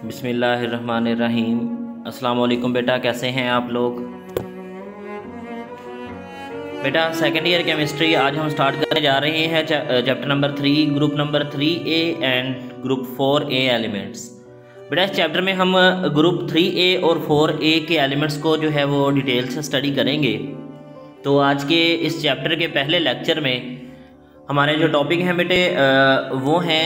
बिस्मिल्लाहिर्रहमानिर्रहीम। अस्सलाम वालेकुम बेटा, कैसे हैं आप लोग? बेटा सेकेंड ईयर केमिस्ट्री आज हम स्टार्ट करने जा रहे हैं chapter number 3, group number 3A and group 4A elements. बेटा इस चैप्टर में हम ग्रुप 3A और 4A के एलिमेंट्स को जो है वो डिटेल से स्टडी करेंगे। तो आज के इस चैप्टर के पहले लेक्चर में हमारे जो टॉपिक हैं बेटे वो हैं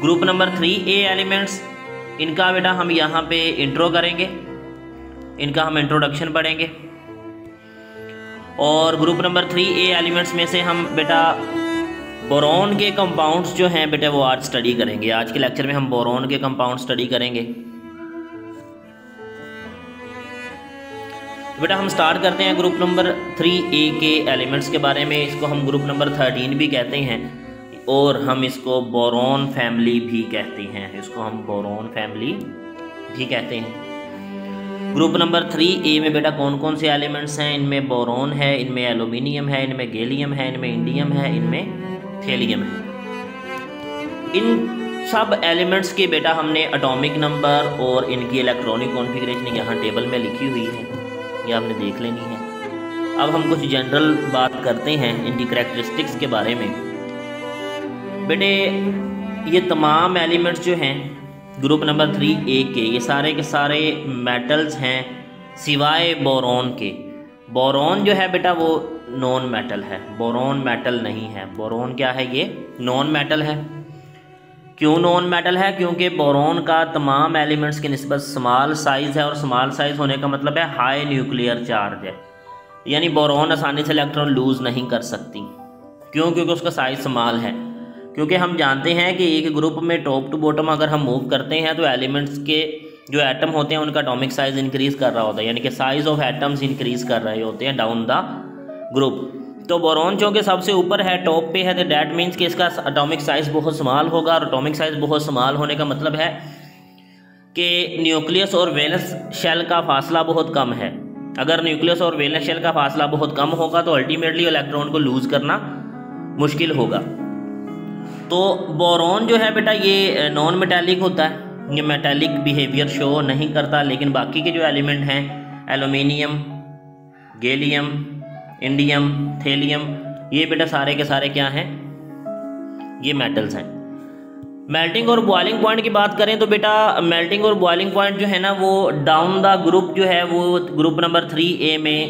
ग्रुप नंबर 3A एलिमेंट्स। इनका बेटा हम यहाँ पे इंट्रो करेंगे, इनका हम इंट्रोडक्शन पढ़ेंगे। और ग्रुप नंबर 3A एलिमेंट्स में से हम बेटा बोरॉन के कंपाउंड्स जो हैं बेटा वो आज स्टडी करेंगे। आज के लेक्चर में हम बोरॉन के कंपाउंड स्टडी करेंगे। बेटा हम स्टार्ट करते हैं ग्रुप नंबर 3A के एलिमेंट्स के बारे में। इसको हम ग्रुप नंबर 13 भी कहते हैं और हम इसको बोरॉन फैमिली भी कहते हैं। इसको हम बोरॉन फैमिली भी कहते हैं। ग्रुप नंबर 3A में बेटा कौन कौन से एलिमेंट्स हैं? इनमें बोरॉन है, इनमें एल्यूमिनियम है, इनमें गैलियम है, इनमें इंडियम है, इनमें थैलियम है। इन सब एलिमेंट्स के बेटा हमने एटॉमिक नंबर और इनकी इलेक्ट्रॉनिक कॉन्फ़िगरेशन यहाँ टेबल में लिखी हुई है, ये आपने देख लेनी है। अब हम कुछ जनरल बात करते हैं इनकी करैक्टरिस्टिक्स के बारे में। बेटे ये तमाम एलिमेंट्स जो हैं ग्रुप नंबर 3A के, ये सारे के सारे मेटल्स हैं सिवाय बोरॉन के। बोरॉन जो है बेटा वो नॉन मेटल है, बोरॉन मेटल नहीं है। बोरॉन क्या है? ये नॉन मेटल है। क्यों नॉन मेटल है? क्योंकि बोरॉन का तमाम एलिमेंट्स की निस्बत स्मॉल साइज़ है, और स्मॉल साइज़ होने का मतलब है हाई न्यूक्लियर चार्ज है, यानी बोरॉन आसानी से इलेक्ट्रॉन लूज़ नहीं कर सकती। क्यों? क्योंकि उसका साइज़ स्मॉल है। क्योंकि हम जानते हैं कि एक ग्रुप में टॉप टू बॉटम अगर हम मूव करते हैं तो एलिमेंट्स के जो एटम होते हैं उनका एटॉमिक साइज़ इंक्रीज़ कर रहा होता है, यानी कि साइज़ ऑफ एटम्स इंक्रीज़ कर रहे होते हैं डाउन द ग्रुप। तो बोरॉन चूँकि सबसे ऊपर है, टॉप पे है, तो डैट मीन्स कि इसका एटॉमिक साइज़ बहुत स्मॉल होगा। और एटॉमिक साइज़ बहुत स्मॉल होने का मतलब है कि न्यूक्लियस और वैलेंस शेल का फासला बहुत कम है। अगर न्यूक्लियस और वैलेंस शेल का फासला बहुत कम होगा तो अल्टीमेटली इलेक्ट्रॉन को लूज़ करना मुश्किल होगा। तो बोरॉन जो है बेटा ये नॉन मेटालिक होता है, ये मेटालिक बिहेवियर शो नहीं करता। लेकिन बाकी के जो एलिमेंट हैं एल्यूमिनियम, गैलियम, इंडियम, थैलियम, ये बेटा सारे के सारे क्या हैं? ये मेटल्स हैं। मेल्टिंग और बॉइलिंग पॉइंट की बात करें तो बेटा मेल्टिंग और बॉइलिंग पॉइंट जो है ना वो डाउन द ग्रुप जो है वो ग्रुप नंबर 3A में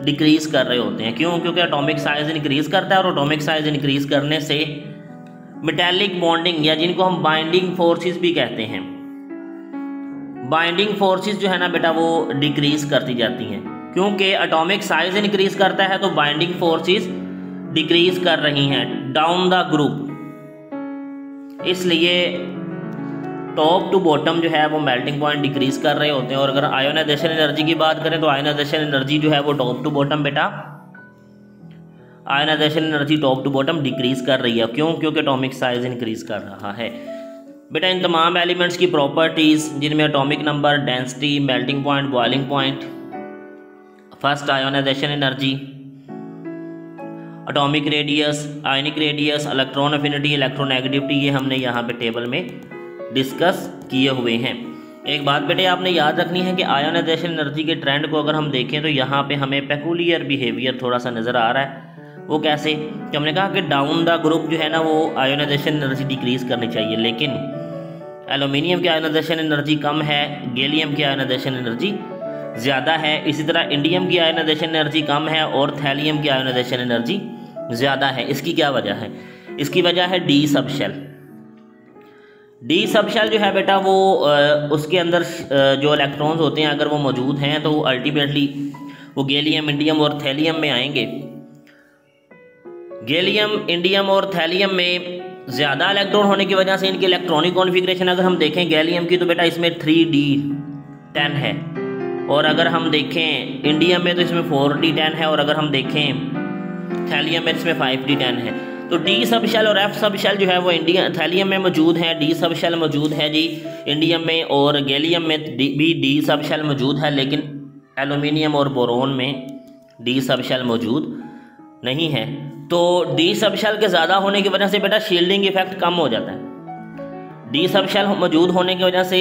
डिक्रीज़ कर रहे होते हैं। क्यों? क्योंकि एटॉमिक साइज़ इंक्रीज़ करता है, और एटॉमिक साइज़ इंक्रीज़ करने से मेटालिक बॉन्डिंग या जिनको हम बाइंडिंग फोर्सेस भी कहते हैं, बाइंडिंग फोर्सेस जो है ना बेटा वो डिक्रीज करती जाती हैं। क्योंकि एटॉमिक साइज इंक्रीज करता है तो बाइंडिंग फोर्सेस डिक्रीज कर रही हैं डाउन द ग्रुप। इसलिए टॉप टू बॉटम जो है वो मेल्टिंग पॉइंट डिक्रीज कर रहे होते हैं। और अगर आयोनाइजेशन एनर्जी की बात करें तो आयोनाइजेशन एनर्जी जो है वो टॉप टू बॉटम बेटा ionisation energy top to bottom decrease कर रही है। क्यों? क्योंकि एटॉमिक साइज़ इंक्रीज़ कर रहा है। बेटा इन तमाम एलिमेंट्स की प्रॉपर्टीज़ जिनमें atomic number, density, melting point, boiling point, first ionisation energy, atomic radius, ionic radius, electron affinity, electronegativity, ये हमने यहाँ पे टेबल में डिस्कस किए हुए हैं। एक बात बेटे आपने याद रखनी है कि आयोनाइजेशन एनर्जी के ट्रेंड को अगर हम देखें तो यहाँ पे हमें पेकुलियर बिहेवियर थोड़ा सा नज़र आ रहा है। वो कैसे? कि हमने कहा कि डाउन द ग्रुप जो है ना वो आयोनाइजेशन एनर्जी डिक्रीज़ करनी चाहिए, लेकिन एल्यूमिनियम की आयोनाइजेशन एनर्जी कम है, गैलियम की आयोनाइजेशन एनर्जी ज़्यादा है। इसी तरह इंडियम की आयोनाइजेशन एनर्जी कम है और थैलियम की आयोनाइजेशन एनर्जी ज़्यादा है। इसकी क्या वजह है? इसकी वजह है डी सब शेल। डी सब शेल जो है बेटा वो उसके अंदर जो इलेक्ट्रॉन्स होते हैं अगर वो मौजूद हैं तो वो अल्टीमेटली वो गैलियम, इंडियम और थैलियम में आएंगे। गैलियम, इंडियम और थैलियम में ज़्यादा इलेक्ट्रॉन होने की वजह से इनकी इलेक्ट्रॉनिक कॉन्फ़िगरेशन अगर हम देखें गैलियम की तो बेटा इसमें 3d10 है, और अगर हम देखें इंडियम में तो इसमें 4d10 है, और अगर हम देखें थैलियम में इसमें 5d10 है। तो डी सब शेल और एफ सब शेल जो है वो थैलियम में मौजूद है, डी सब शेल मौजूद है जी इंडियम में, और गैलियम में भी डी सब शेल मौजूद है। लेकिन एल्यूमिनियम और बोरॉन में डी सब शेल मौजूद नहीं है। तो डी सब शेल के ज़्यादा होने की वजह से बेटा शील्डिंग इफेक्ट कम हो जाता है। डी सब शेल मौजूद होने की वजह से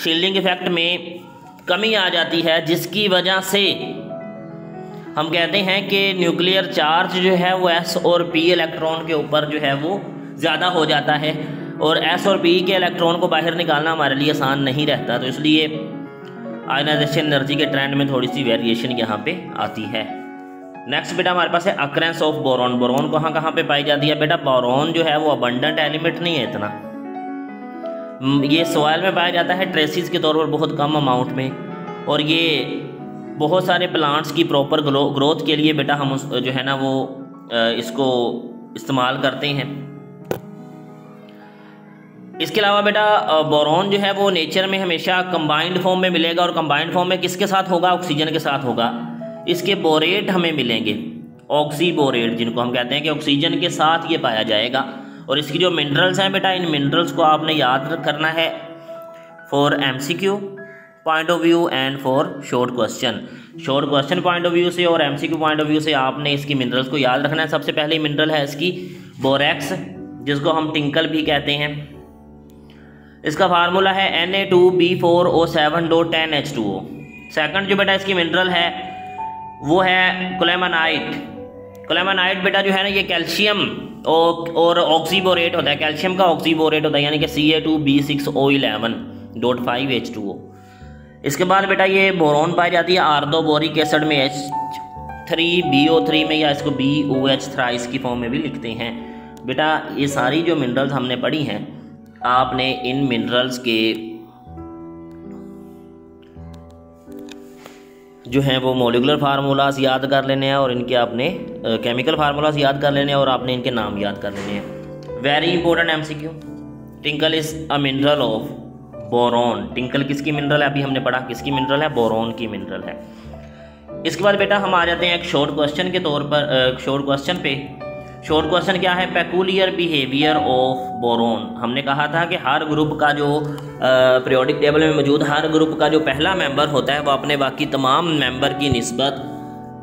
शील्डिंग इफेक्ट में कमी आ जाती है, जिसकी वजह से हम कहते हैं कि न्यूक्लियर चार्ज जो है वो एस और पी इलेक्ट्रॉन के ऊपर जो है वो ज़्यादा हो जाता है, और एस और पी के इलेक्ट्रॉन को बाहर निकालना हमारे लिए आसान नहीं रहता। तो इसलिए आयनाइजेशन एनर्जी के ट्रेंड में थोड़ी सी वेरिएशन यहाँ पे आती है। नेक्स्ट बेटा हमारे पास है अकरेंस ऑफ बोरॉन। बोरॉन कहाँ कहाँ पे पाई जाती है बेटा? बोरॉन जो है वो अबंडेंट एलिमेंट नहीं है इतना, ये सॉइल में पाया जाता है ट्रेसिस के तौर पर बहुत कम अमाउंट में, और ये बहुत सारे प्लांट्स की प्रॉपर ग्रोथ के लिए बेटा हम जो है ना वो इसको इस्तेमाल करते हैं। इसके अलावा बेटा बोरॉन जो है वो नेचर में हमेशा कंबाइंड फॉर्म में मिलेगा, और कंबाइंड फॉर्म में किसके साथ होगा? ऑक्सीजन के साथ होगा। इसके बोरेट हमें मिलेंगे, ऑक्सी बोरेट, जिनको हम कहते हैं कि ऑक्सीजन के साथ ये पाया जाएगा। और इसकी जो मिनरल्स हैं बेटा, इन मिनरल्स को आपने याद करना है for MCQ point of view and for short question point of view से और एमसीक्यू पॉइंट ऑफ व्यू से आपने इसकी मिनरल्स को याद रखना है। सबसे पहले मिनरल है इसकी बोरेक्स, जिसको हम टिंकल भी कहते हैं। इसका फार्मूला है Na2B4O7.10H2O। सेकंड जो बेटा इसकी मिनरल है वो है क्लेमेनाइट। क्लेमेनाइट बेटा जो है ना ये कैल्शियम और ऑक्सीबोरेट होता है, कैल्शियम का ऑक्सीबोरेट होता है, यानी कि Ca2B6O11.5H2O। इसके बाद बेटा ये बोरॉन पाई जाती है आर्दोबोरिक एसिड में H3BO3 में, या इसको BOH थ्राइस की फॉर्म में भी लिखते हैं। बेटा ये सारी जो मिनरल्स हमने पढ़ी हैं, आपने इन मिनरल्स के जो हैं वो मॉलिक्यूलर फार्मूलाज याद कर लेने हैं, और इनके आपने केमिकल फार्मूलाज याद कर लेने हैं, और आपने इनके नाम याद कर लेने हैं। Very important MCQ, tinkle is a mineral of boron. Tinkle किसकी मिनरल है? अभी हमने पढ़ा किसकी मिनरल है? बोरॉन की मिनरल है। इसके बाद बेटा हम आ जाते हैं एक शॉर्ट क्वेश्चन के तौर पर, शॉर्ट क्वेश्चन पे। शॉर्ट क्वेश्चन क्या है? Peculiar behaviour of boron. हमने कहा था कि हर ग्रुप का जो पीरियोडिक टेबल में मौजूद हर ग्रुप का जो पहला मेंबर होता है वो अपने बाकी तमाम मेंबर की निस्बत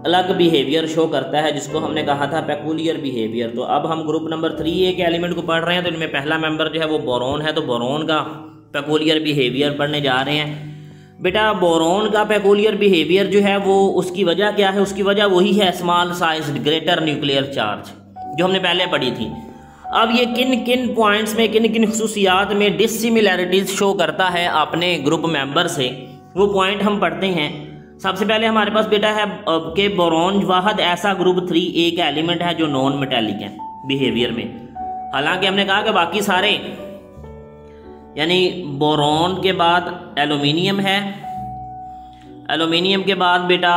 अलग बिहेवियर शो करता है, जिसको हमने कहा था पेकुलियर बिहेवियर। तो अब हम ग्रुप नंबर 3A के एलिमेंट को पढ़ रहे हैं, तो इनमें पहला मेंबर जो है वो बोरॉन है, तो बोरॉन का पेकुलियर बिहेवियर पढ़ने जा रहे हैं। बेटा बोरॉन का पेकुलियर बिहेवियर जो है वो उसकी वजह क्या है? उसकी वजह वही है small size greater nuclear charge, जो हमने पहले पढ़ी थी। अब ये किन किन पॉइंट्स में, किन किन खुसूसियात में डिसिमिलैरिटीज शो करता है अपने ग्रुप मेंबर से, वो पॉइंट हम पढ़ते हैं। सबसे पहले हमारे पास बेटा है कि बोरॉन वाहद ऐसा ग्रुप 3A का एलिमेंट है जो नॉन मेटालिक है बिहेवियर में। हालांकि हमने कहा कि बाकी सारे, यानी बोरॉन के बाद एल्यूमिनियम है, एल्यूमिनियम के बाद बेटा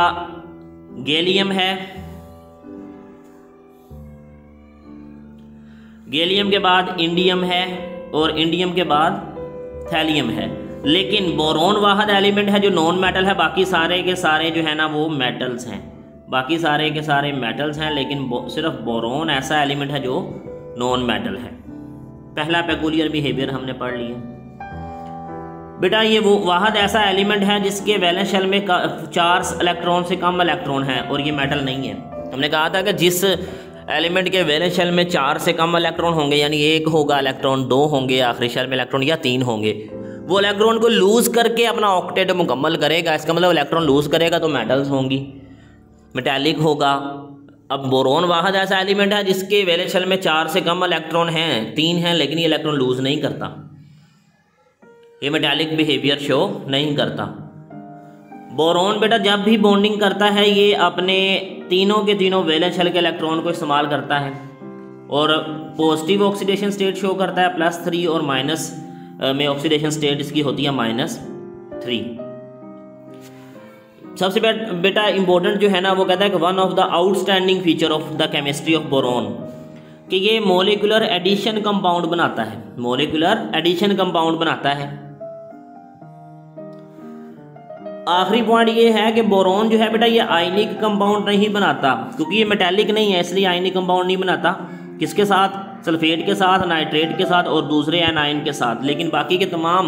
गैलियम है, गैलियम के बाद इंडियम है, और इंडियम के बाद थैलियम है। लेकिन बोरॉन वाहद एलिमेंट है जो नॉन मेटल है, बाकी सारे के सारे जो है ना वो मेटल्स हैं, बाकी सारे के सारे मेटल्स हैं, लेकिन सिर्फ बोरॉन ऐसा एलिमेंट है जो नॉन मेटल है। पहला पेकुलियर बिहेवियर हमने पढ़ लिया। बेटा ये वो वाहद ऐसा एलिमेंट है जिसके वैलेंस शेल में 4 इलेक्ट्रॉन से कम इलेक्ट्रॉन है, और ये मेटल नहीं है। हमने कहा था कि जिस एलिमेंट के वैलेंस शेल में 4 से कम इलेक्ट्रॉन होंगे, यानी 1 होगा इलेक्ट्रॉन, 2 होंगे आखिरी शेल में इलेक्ट्रॉन, या 3 होंगे, वो इलेक्ट्रॉन को लूज करके अपना ऑक्टेट मुकम्मल करेगा। इसका मतलब इलेक्ट्रॉन लूज करेगा तो मेटल्स होंगी, मेटालिक होगा। अब बोरॉन वाहद ऐसा एलिमेंट है जिसके वैलेंस शेल में 4 से कम इलेक्ट्रॉन हैं, 3 हैं, लेकिन ये इलेक्ट्रॉन लूज नहीं करता, ये मेटालिक बिहेवियर शो नहीं करता। बोरॉन बेटा जब भी बॉन्डिंग करता है ये अपने तीनों के तीनों वैलेंस शेल के इलेक्ट्रॉन को इस्तेमाल करता है, और पॉजिटिव ऑक्सीडेशन स्टेट शो करता है +3, और माइनस में ऑक्सीडेशन स्टेट इसकी होती है -3। सबसे बेटा इंपॉर्टेंट जो है ना वो कहता है कि one of the outstanding feature of the chemistry of boron, कि ये मॉलिक्यूलर एडिशन कंपाउंड बनाता है, मॉलिक्यूलर एडिशन कंपाउंड बनाता है। आखिरी पॉइंट ये है कि बोरॉन जो है बेटा ये आयनिक कंपाउंड नहीं बनाता, क्योंकि ये मेटालिक नहीं है, इसलिए आयनिक कंपाउंड नहीं बनाता। किसके साथ? सल्फेट के साथ, नाइट्रेट के साथ, और दूसरे एनाइन के साथ। लेकिन बाकी के तमाम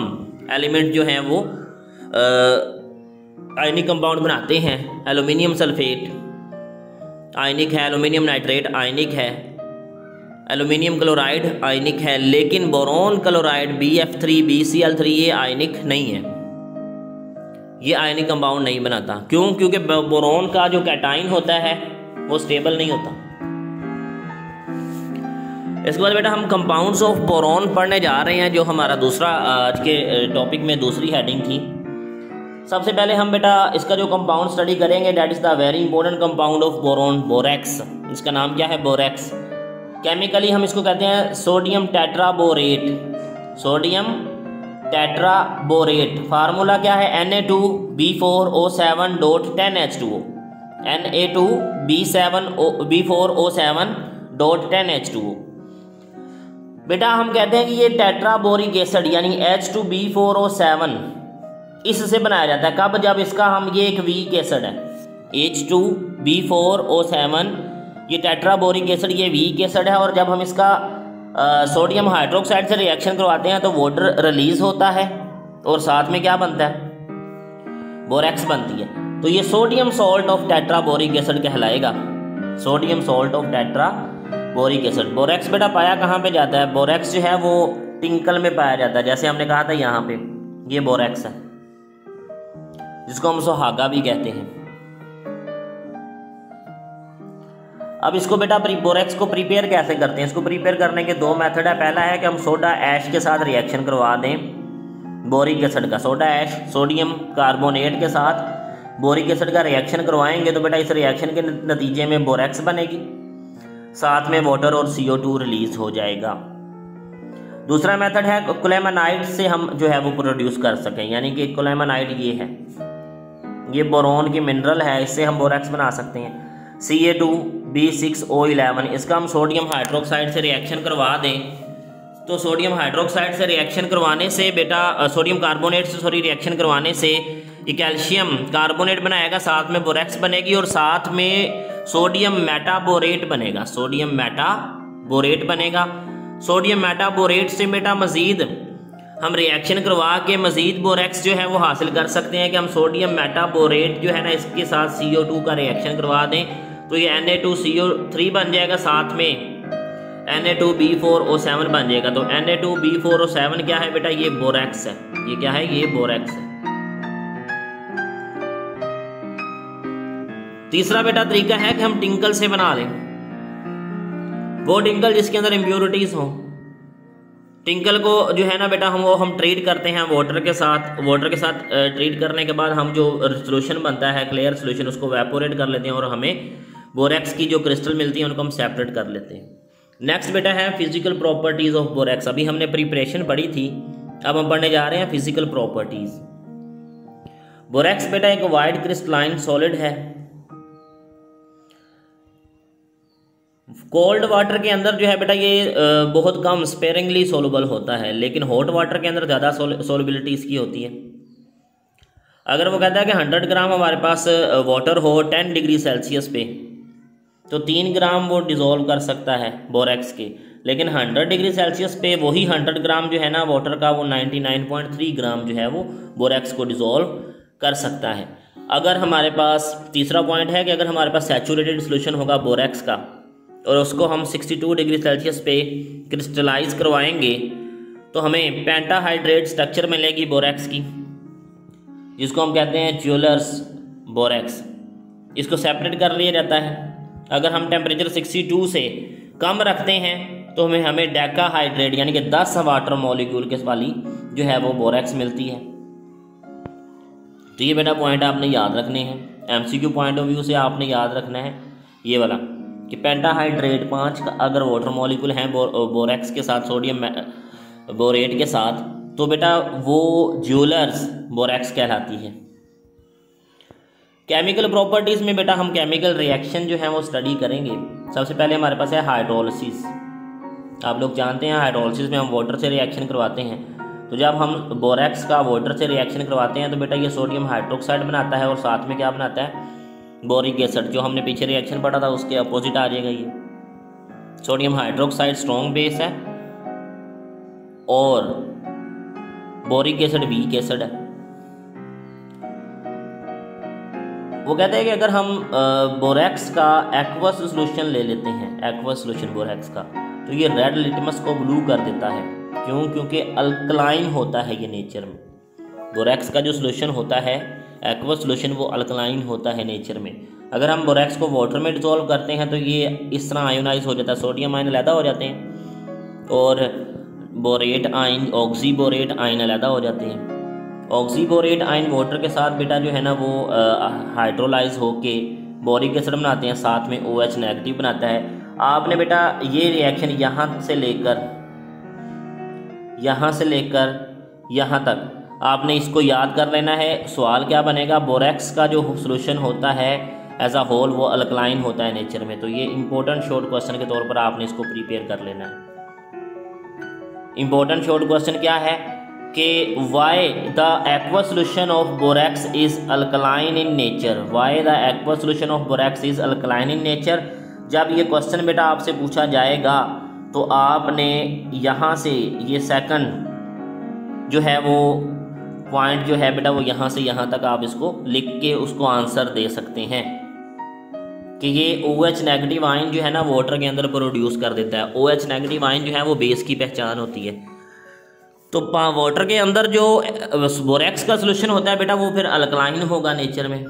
एलिमेंट जो हैं वो आयनिक कंपाउंड बनाते हैं। एल्यूमिनियम सल्फेट आयनिक है, एल्यूमिनियम नाइट्रेट आयनिक है, एल्यूमिनियम क्लोराइड आयनिक है, लेकिन बोरोन क्लोराइड BF3 BCl3 ये आयनिक नहीं है, ये आयनिक कंपाउंड नहीं बनाता। क्यों? क्योंकि बोरोन का जो कैटाइन होता है वो स्टेबल नहीं होता। इसके बाद बेटा हम कंपाउंड्स ऑफ बोरोन पढ़ने जा रहे हैं, जो हमारा दूसरा आज के टॉपिक में दूसरी हेडिंग थी। सबसे पहले हम बेटा इसका जो कंपाउंड स्टडी करेंगे, that is the very important compound of boron, borax. इसका नाम क्या है? बोरेक्स। केमिकली हम इसको कहते हैं sodium tetraborate, sodium tetraborate. Formula क्या है? Na2B4O7.10H2O, Na2B4O7.10H2O। बेटा हम कहते हैं कि ये टेट्राबोरिक एसिड यानी H2B4O7 इससे बनाया जाता है। कब? जब इसका हम ये एक वीक एसिड है H2B4O7, ये टेट्राबोरिक एसिड ये वीक एसिड है, और जब हम इसका सोडियम हाइड्रोक्साइड से रिएक्शन करवाते हैं तो वाटर रिलीज होता है और साथ में क्या बनता है? बोरेक्स बनती है। तो ये sodium salt of tetraboric acid कहलाएगा, sodium salt of tetraboric acid. Borax बेटा पाया कहाँ पे जाता है? बोरेक्स जो है वो टिंकल में पाया जाता है, जैसे हमने कहा था यहाँ पे ये बोरेक्स है, जिसको हम सुहागा भी कहते हैं। अब इसको बेटा बोरेक्स को प्रिपेयर कैसे करते हैं? इसको प्रिपेयर करने के दो मेथड है। पहला है कि हम सोडा ऐश के साथ रिएक्शन करवा दें बोरिक एसिड का, सोडा ऐश सोडियम कार्बोनेट के साथ बोरिक एसिड का रिएक्शन करवाएंगे तो बेटा इस रिएक्शन के नतीजे में बोरेक्स बनेगी, साथ में वाटर और CO2 रिलीज हो जाएगा। दूसरा मेथड है क्लेमेनाइट से हम जो है वो प्रोड्यूस कर सकें, यानी कि क्लेमेनाइट ये है, ये बोरोन की मिनरल है, इससे हम बोरेक्स बना सकते हैं। Ca2B6O11, इसका हम सोडियम हाइड्रोक्साइड से रिएक्शन करवा दें तो सोडियम हाइड्रोक्साइड से रिएक्शन करवाने से बेटा सोडियम कार्बोनेट से रिएक्शन करवाने से ये कैल्शियम कार्बोनेट बनाएगा, साथ में बोरेक्स बनेगी और साथ में सोडियम मेटाबोरेट बनेगा, सोडियम मेटाबोरेट बनेगा। सोडियम मेटाबोरेट से बेटा मज़ीद हम रिएक्शन करवा के मज़ीद बोरेक्स जो है वो हासिल कर सकते हैं कि हम सोडियम मेटाबोरेट जो है ना इसके साथ CO2 का रिएक्शन करवा दें तो ये Na2CO3 बन जाएगा, साथ में Na2B4O7 बन जाएगा। तो Na2B4O7 क्या है बेटा? ये बोरेक्स है। ये क्या है? ये बोरेक्स है। तीसरा बेटा तरीका है कि हम टिंकल से बना लें, वो टिंकल जिसके अंदर इम्प्योरिटीज हो। टिंकल को जो है ना बेटा हम ट्रीट करते हैं वाटर के साथ, वाटर के साथ ट्रीट करने के बाद हम जो सोल्यूशन बनता है क्लियर सोल्यूशन उसको वेपोरेट कर लेते हैं और हमें बोरेक्स की जो क्रिस्टल मिलती है उनको हम सेपरेट कर लेते हैं। नेक्स्ट बेटा है फिजिकल प्रॉपर्टीज़ ऑफ बोरेक्स। अभी हमने प्रिपरेशन पढ़ी थी, अब हम पढ़ने जा रहे हैं फिजिकल प्रॉपर्टीज़। बोरेक्स बेटा एक वाइड क्रिस्टलाइन सॉलिड है, कोल्ड वाटर के अंदर जो है बेटा ये बहुत कम स्पेरिंगली सोलुबल होता है, लेकिन हॉट वाटर के अंदर ज़्यादा सोलबिलिटी इसकी होती है। अगर वो कहता है कि 100 ग्राम हमारे पास वाटर हो 10 डिग्री सेल्सियस पे तो 3 ग्राम वो डिज़ोल्व कर सकता है बोरेक्स के, लेकिन 100 डिग्री सेल्सियस पे वही 100 ग्राम जो है ना वाटर का वो 99.3 ग्राम जो है वो बोरेक्स को डिज़ोल्व कर सकता है। अगर हमारे पास तीसरा पॉइंट है कि अगर हमारे पास सैचुरेटेड सोल्यूशन होगा बोरेक्स का और उसको हम 62 डिग्री सेल्सियस पे क्रिस्टलाइज करवाएंगे तो हमें पेंटाहाइड्रेट स्ट्रक्चर मिलेगी बोरेक्स की, जिसको हम कहते हैं ज्वेलर्स बोरेक्स। इसको सेपरेट कर लिया जाता है। अगर हम टेम्परेचर 62 से कम रखते हैं तो हमें डेकाहाइड्रेट यानी कि 10 वाटर मॉलिक्यूल के वाली जो है वो बोरेक्स मिलती है। तो ये बेटा पॉइंट आपने याद रखने हैं, MCQ पॉइंट ऑफ व्यू से आपने याद रखना है ये वाला कि पेंटाहाइड्रेट 5 का अगर वाटर मॉलिक्यूल हैं बोरेक्स के साथ सोडियम बोरेट के साथ तो बेटा वो ज्वेलर्स बोरेक्स कहलाती है। केमिकल प्रॉपर्टीज़ में बेटा हम केमिकल रिएक्शन जो है वो स्टडी करेंगे। सबसे पहले हमारे पास है हाइड्रोलिसिस। आप लोग जानते हैं हाइड्रोलिसिस में हम वाटर से रिएक्शन करवाते हैं, तो जब हम बोरेक्स का वाटर से रिएक्शन करवाते हैं तो बेटा ये सोडियम हाइड्रोक्साइड बनाता है और साथ में क्या बनाता है? Boric acid. जो हमने पीछे रिएक्शन पढ़ा था उसके अपोजिट आ जाएगा ये। सोडियम हाइड्रोक्साइड स्ट्रॉन्ग बेस है और बोरिक एसिड वीक एसिड है। वो कहते हैं कि अगर हम बोरेक्स का एक्वस सोल्यूशन ले लेते हैं, एक्वस सोल्यूशन बोरेक्स का, तो ये रेड लिटमस को ब्लू कर देता है। क्यों? क्योंकि अल्कलाइन होता है ये नेचर में। बोरेक्स का जो सोल्यूशन होता है एक्वस सोल्यूशन वो अल्कलाइन होता है नेचर में। अगर हम बोरेक्स को वाटर में डिसॉल्व करते हैं तो ये इस तरह आयोनाइज हो जाता है, सोडियम आयन अलग हो जाते हैं और बोरेट आयन ऑक्सीबोरेट आयन अलग हो जाते हैं। ऑक्सीबोरेट आयन वाटर के साथ बेटा जो है ना वो हाइड्रोलाइज होके बोरिक एसिड बनाते हैं, साथ में OH नेगेटिव बनाता है। आपने बेटा ये रिएक्शन यहाँ से लेकर यहाँ तक आपने इसको याद कर लेना है। सवाल क्या बनेगा? बोरेक्स का जो सोल्यूशन होता है एज अ होल वो अल्कलाइन होता है नेचर में। तो ये इंपॉर्टेंट शॉर्ट क्वेश्चन के तौर पर आपने इसको प्रिपेयर कर लेना है। इंपॉर्टेंट शॉर्ट क्वेश्चन क्या है कि why the aqueous solution of borax is alkaline in nature. Why the aqueous solution of borax is alkaline in nature. जब ये क्वेश्चन बेटा आपसे पूछा जाएगा तो आपने यहाँ से ये सेकंड जो है वो पॉइंट जो है बेटा वो यहाँ से यहाँ तक आप इसको लिख के उसको आंसर दे सकते हैं कि ये OH नेगेटिव आयन जो है ना वाटर के अंदर प्रोड्यूस कर देता है। OH नेगेटिव आयन जो है वो बेस की पहचान होती है। तो वाटर के अंदर जो बोरेक्स का सोल्यूशन होता है बेटा वो फिर अल्कलाइन होगा नेचर में,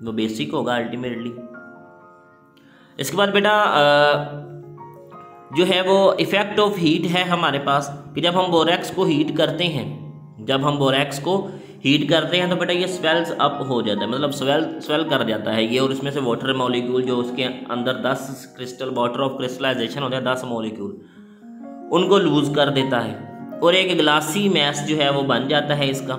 वो बेसिक होगा अल्टीमेटली। इसके बाद बेटा जो है वो इफेक्ट ऑफ हीट है हमारे पास कि जब हम बोरेक्स को हीट करते हैं तो बेटा ये स्वेल्स अप हो जाता है, मतलब स्वेल कर जाता है ये, और इसमें से वाटर मॉलिक्यूल जो उसके अंदर 10 क्रिस्टल वाटर ऑफ क्रिस्टलाइजेशन होता है 10 मॉलिक्यूल उनको लूज कर देता है और एक ग्लासी मैस जो है वो बन जाता है इसका।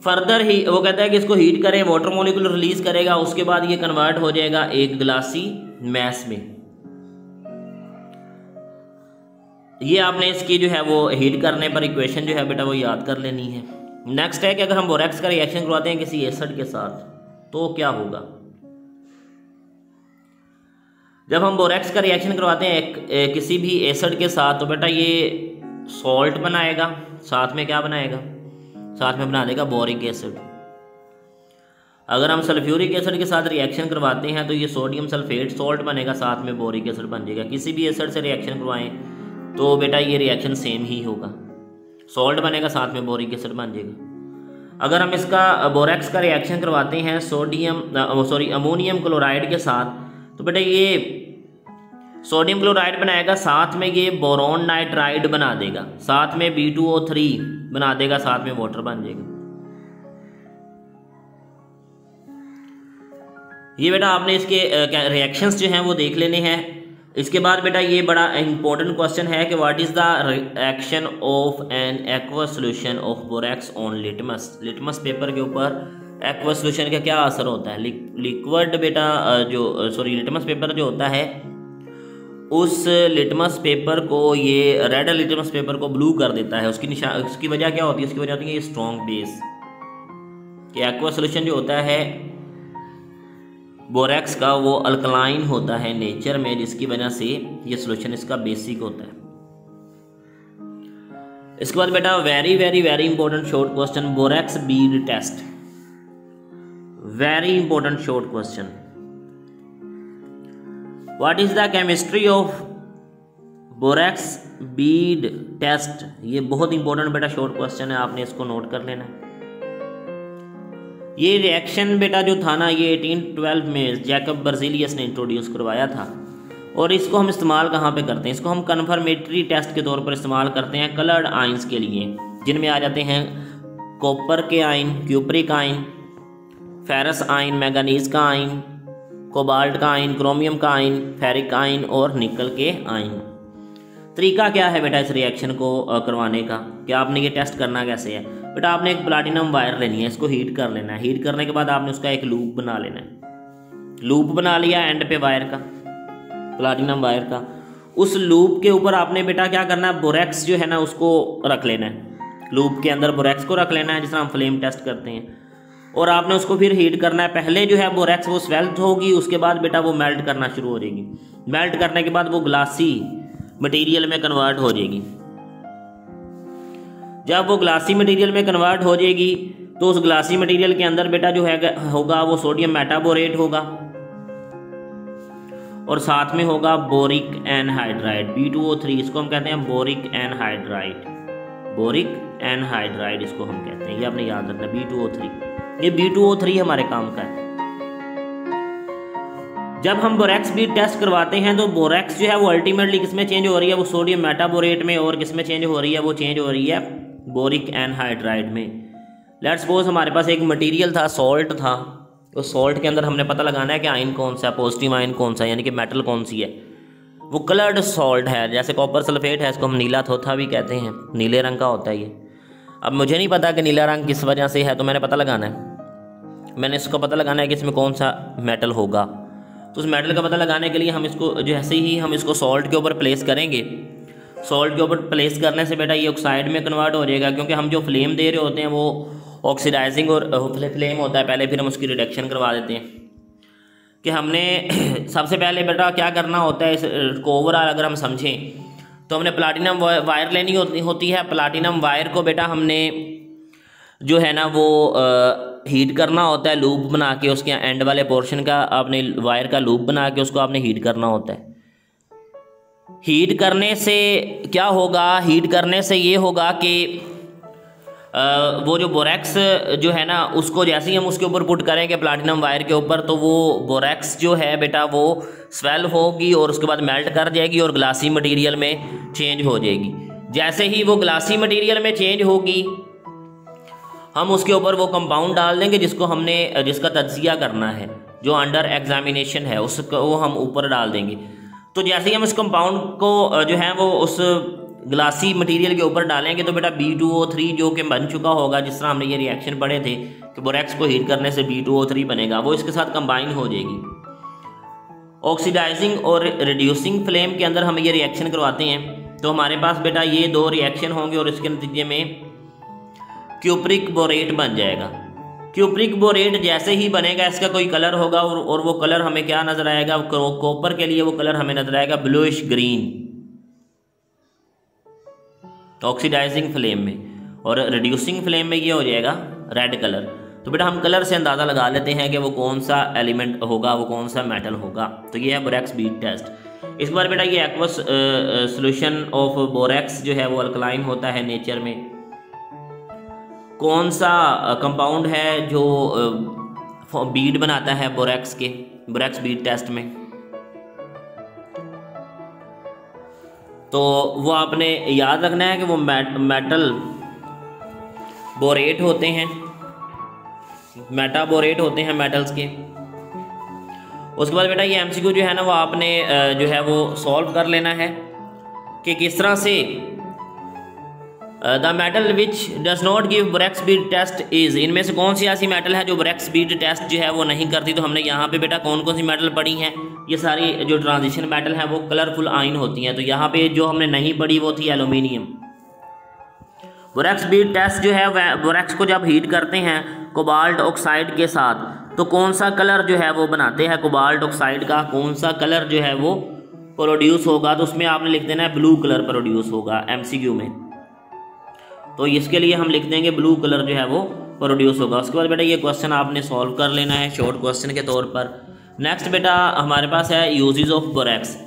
फर्दर ही वो कहता है कि इसको हीट करें, वाटर मॉलिक्यूल रिलीज करेगा, उसके बाद ये कन्वर्ट हो जाएगा एक ग्लासी मैस में। ये आपने इसकी जो है वो हीट करने पर इक्वेशन जो है बेटा वो याद कर लेनी है। नेक्स्ट है कि अगर हम बोरेक्स का रिएक्शन करवाते हैं किसी एसिड के साथ तो क्या होगा। जब हम बोरेक्स का रिएक्शन करवाते हैं किसी भी एसिड के साथ तो बेटा ये सॉल्ट बनाएगा, साथ में क्या बनाएगा? साथ में बना देगा बोरिक एसिड। अगर हम सल्फ्यूरिक एसिड के साथ रिएक्शन करवाते हैं तो ये सोडियम सल्फेट सॉल्ट बनेगा, साथ में बोरिक एसिड बन जाएगा। किसी भी एसिड से रिएक्शन करवाएं तो बेटा ये रिएक्शन सेम ही होगा, सॉल्ट बनेगा साथ में बोरिक एसिड बन जाएगा। अगर हम इसका बोरेक्स का रिएक्शन करवाते हैं अमोनियम क्लोराइड के साथ तो बेटा ये सोडियम क्लोराइड बनाएगा, साथ में ये बोरोन नाइट्राइड बना देगा, साथ में B2O3 बना देगा, साथ में वाटर बन जाएगा। ये बेटा आपने इसके रिएक्शंस जो हैं वो देख लेने हैं। इसके बाद बेटा ये बड़ा इंपॉर्टेंट क्वेश्चन है कि what is the reaction of an aqueous solution of borax on litmus. Litmus paper के ऊपर एक्वस सोल्यूशन का क्या असर होता है। लिक्विड बेटा लिटमस पेपर जो होता है उस लिटमस पेपर को ये रेड लिटमस पेपर को ब्लू कर देता है। उसकी वजह क्या होती है? उसकी वजह होती है ये स्ट्रॉन्ग बेस कि एक्वस सोल्यूशन जो होता है बोरेक्स का वो अल्कलाइन होता है नेचर में, जिसकी वजह से ये सोल्यूशन इसका बेसिक होता है। इसके बाद बेटा very very very important short question, borax bead test. Very important short question, what is the chemistry of borax bead test. ये बहुत इंपॉर्टेंट बेटा शॉर्ट क्वेश्चन है, आपने इसको नोट कर लेना है। ये रिएक्शन बेटा जो था ना ये 1812 में जैकब बर्ज़िलियस ने इंट्रोड्यूस करवाया था और इसको हम इस्तेमाल कहाँ पे करते हैं? इसको हम कन्फर्मेटरी टेस्ट के तौर पर इस्तेमाल करते हैं कलर्ड आइंस के लिए, जिनमें आ जाते हैं कॉपर के ion, cupric ion, ferrous ion, manganese का आयन, कोबाल्ट का आयन, क्रोमियम का आयन, फेरिक आयन और निकल के आयन। तरीका क्या है बेटा इस रिएक्शन को करवाने का, क्या आपने ये टेस्ट करना कैसे है? बेटा आपने एक प्लाटिनम वायर लेनी है, इसको हीट कर लेना है। हीट करने के बाद आपने उसका एक लूप बना लेना है। लूप बना लिया एंड पे वायर का, प्लाटिनम वायर का। उस लूप के ऊपर आपने बेटा क्या करना है, बोरेक्स जो है ना उसको रख लेना है। लूप के अंदर बोरेक्स को रख लेना है, जिस तरह हम फ्लेम टेस्ट करते हैं, और आपने उसको फिर हीट करना है। पहले जो है बोरेक्स वो स्वेल्ट होगी, उसके बाद बेटा वो मेल्ट करना शुरू हो जाएगी। मेल्ट करने के बाद वो ग्लासी मटेरियल में कन्वर्ट हो जाएगी। जब वो ग्लासी मटेरियल में कन्वर्ट हो जाएगी तो उस ग्लासी मटेरियल के अंदर बेटा जो है होगा वो सोडियम मेटाबोरेट होगा, और साथ में होगा बोरिक एनहाइड्राइड B2O3, इसको हम कहते हैं बोरिक एनहाइड्राइड, बोरिक एनहाइड्राइड इसको हम कहते हैं, ये आपने याद रखना B2O3, ये B2O3 हमारे काम का है। जब हम बोरेक्स बीट टेस्ट करवाते हैं तो बोरेक्स जो है वो अल्टीमेटली किस में चेंज हो रही है, वो सोडियम मेटाबोरेट में, और किस में चेंज हो रही है, वो चेंज हो रही है बोरिक एनहाइड्राइड में। लेट्स सपोज हमारे पास एक मटेरियल था, सॉल्ट था, उस सॉल्ट के अंदर हमने पता लगाना है कि आयन कौन सा है, पॉजिटिव आयन कौन सा है, यानी कि मेटल कौन सी है। वो कलर्ड सॉल्ट है, जैसे कॉपर सल्फेट है, इसको हम नीला थोथा भी कहते हैं, नीले रंग का होता है ये। अब मुझे नहीं पता कि नीला रंग किस वजह से है, तो मैंने पता लगाना है, मैंने इसको पता लगाना है कि इसमें कौन सा मेटल होगा। तो उस मेटल का पता लगाने के लिए हम इसको जैसे ही हम इसको सॉल्ट के ऊपर प्लेस करेंगे, सॉल्ट के ऊपर प्लेस करने से बेटा ये ऑक्साइड में कन्वर्ट हो जाएगा, क्योंकि हम जो फ्लेम दे रहे होते हैं वो ऑक्सीडाइजिंग और फ्लेम होता है पहले, फिर हम उसकी रिडक्शन करवा देते हैं। कि हमने सबसे पहले बेटा क्या करना होता है, इसको ओवरऑल अगर हम समझें तो हमने प्लाटिनम वायर लेनी होती है। प्लाटिनम वायर को बेटा हमने जो है ना वो हीट करना होता है, लूप बना के उसके एंड वाले पोर्शन का आपने वायर का लूप बना के उसको आपने हीट करना होता है। हीट करने से क्या होगा, हीट करने से ये होगा कि वो जो बोरेक्स जो है ना उसको जैसे ही हम उसके ऊपर पुट करेंगे प्लाटिनम वायर के ऊपर, तो वो बोरेक्स जो है बेटा वो स्वेल होगी और उसके बाद मेल्ट कर जाएगी और ग्लासी मटेरियल में चेंज हो जाएगी। जैसे ही वो ग्लासी मटेरियल में चेंज होगी हम उसके ऊपर वो कंपाउंड डाल देंगे जिसका तज्जिया करना है, जो अंडर एग्जामिनेशन है, उसको वो हम ऊपर डाल देंगे। तो जैसे ही हम इस कंपाउंड को जो है वो उस ग्लासी मटेरियल के ऊपर डालेंगे तो बेटा B2O3 जो कि बन चुका होगा, जिस तरह हमने ये रिएक्शन पढ़े थे कि बोरेक्स को हीट करने से B2O3 बनेगा, वो इसके साथ कंबाइन हो जाएगी। ऑक्सीडाइजिंग और रिड्यूसिंग फ्लेम के अंदर हम ये रिएक्शन करवाते हैं तो हमारे पास बेटा ये दो रिएक्शन होंगे और इसके नतीजे में क्यूप्रिक बोरेट बन जाएगा। क्यूप्रिक बोरेट जैसे ही बनेगा इसका कोई कलर होगा और वो कलर हमें क्या नजर आएगा, कॉपर के लिए वो कलर हमें नजर आएगा ब्लूइश ग्रीन ऑक्सीडाइजिंग फ्लेम में, और रिड्यूसिंग फ्लेम में ये हो जाएगा रेड कलर। तो बेटा हम कलर से अंदाज़ा लगा लेते हैं कि वो कौन सा एलिमेंट होगा, वो कौन सा मेटल होगा। तो ये है बोरेक्स बीट टेस्ट। इस बार बेटा ये एक्वस सोल्यूशन ऑफ बोरेक्स जो है वो अल्कलाइन होता है नेचर में। कौन सा कंपाउंड है जो बीड बनाता है बोरेक्स बीट टेस्ट में, तो वो आपने याद रखना है कि वो मेटल बोरेट होते हैं, मेटाबोरेट होते हैं मेटल्स के। उसके बाद बेटा ये MCQ जो है ना वो आपने जो है वो सॉल्व कर लेना है कि किस तरह से the metal which does not give borax bead test is, इनमें से कौन सी ऐसी मेटल है जो बोरेक्स बीट टेस्ट जो है वो नहीं करती। तो हमने यहाँ पे बेटा कौन कौन सी मेटल पढ़ी हैं, ये सारी जो ट्रांजिशन मेटल हैं वो कलरफुल आयन होती हैं। तो यहाँ पे जो हमने नहीं पढ़ी वो थी एल्यूमिनियम। बोरेक्स बीट टेस्ट जो है बोरेक्स को जब हीट करते हैं कोबाल्ट ऑक्साइड के साथ, तो कौन सा कलर जो है वो बनाते हैं कोबाल्ट ऑक्साइड का, कौन सा कलर जो है वो प्रोड्यूस होगा, तो उसमें आपने लिख देना है ब्लू कलर प्रोड्यूस होगा MCQ में। तो इसके लिए हम लिख देंगे ब्लू कलर जो है वो प्रोड्यूस होगा। उसके बाद बेटा ये क्वेश्चन आपने सॉल्व कर लेना है शॉर्ट क्वेश्चन के तौर पर। नेक्स्ट बेटा हमारे पास है यूजेस ऑफ बोरेक्स।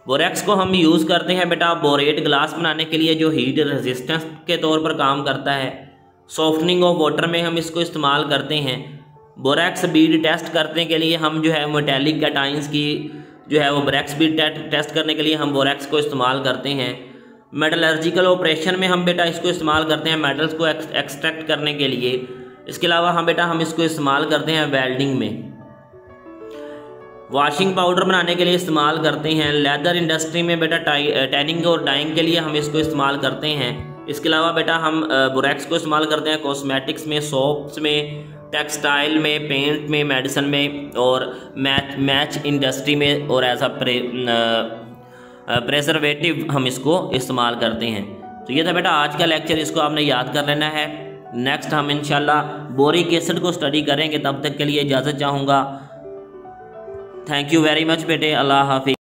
बोरेक्स को हम यूज़ करते हैं बेटा बोरेट ग्लास बनाने के लिए, जो हीट रेजिस्टेंस के तौर पर काम करता है। सॉफ्टनिंग ऑफ वाटर में हम इसको इस्तेमाल करते हैं। बोरेक्स बीड टेस्ट करने के लिए हम जो है मेटेलिक कैटाइंस की जो है वो बोरेक्स बीड टेस्ट करने के लिए हम बोरेक्स को इस्तेमाल करते हैं। मेटलर्जिकल ऑपरेशन में हम बेटा इसको इस्तेमाल करते हैं मेटल्स को एक्सट्रैक्ट करने के लिए। इसके अलावा हम इसको इस्तेमाल करते हैं वेल्डिंग में। वॉशिंग पाउडर बनाने के लिए इस्तेमाल करते हैं। लेदर इंडस्ट्री में बेटा टैनिंग और डाइंग के लिए हम इसको इस्तेमाल करते हैं। इसके अलावा बेटा हम बोरेक्स को इस्तेमाल करते हैं कॉस्मेटिक्स में, सोप्स में, टेक्सटाइल में, पेंट में, मेडिसिन में और मैच इंडस्ट्री में, और एज अ प्रेजर्वेटिव हम इसको इस्तेमाल करते हैं। तो ये था बेटा आज का लेक्चर, इसको आपने याद कर लेना है। नेक्स्ट हम इंशाल्लाह बोरिक एसिड को स्टडी करेंगे। तब तक के लिए इजाज़त चाहूँगा। थैंक यू वेरी मच बेटे। अल्लाह हाफिज़।